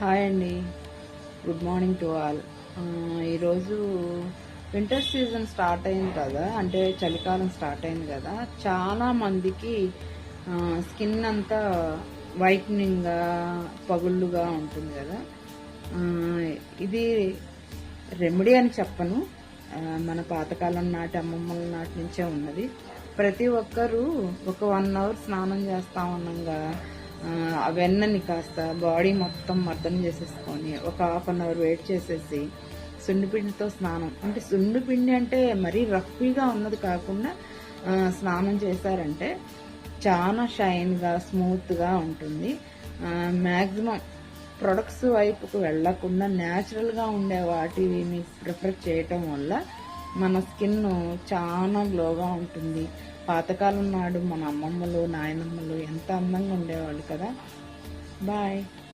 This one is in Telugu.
హాయ్ అండి, గుడ్ మార్నింగ్ టు ఆల్. ఈరోజు వింటర్ సీజన్ స్టార్ట్ అయింది కదా, అంటే చలికాలం స్టార్ట్ అయింది కదా. చాలా మందికి స్కిన్ అంతా వైట్నింగ్గా పగుళ్ళుగా ఉంటుంది కదా. ఇది రెమెడీ అని చెప్పను, మన పాతకాలం నాటి అమ్మమ్మల నాటి నుంచే ఉన్నది. ప్రతి ఒక్కరూ ఒక 1 అవర్ స్నానం చేస్తా ఉన్నాగా ఆ వెన్నని కాస్త బాడీ మొత్తం మర్దన చేసేసుకొని ఒక 1/2 అవర్ వెయిట్ చేసేసి సున్నిపిండితో స్నానం, అంటే సున్నిపిండి అంటే మరీ రఫీగా ఉన్నది కాకుండా స్నానం చేశారంటే చాలా షైన్గా స్మూత్గా ఉంటుంది. మ్యాక్సిమం ప్రొడక్ట్స్ వైపుకు వెళ్లకుండా న్యాచురల్గా ఉండే వాటిని ప్రిఫర్ చేయటం వల్ల మన స్కిన్ చాలా గ్లోగా ఉంటుంది. పాతకాలం నాడు మన అమ్మమ్మలు నాయనమ్మలు ఎంత అందంగా ఉండేవాళ్ళు కదా. బాయ్.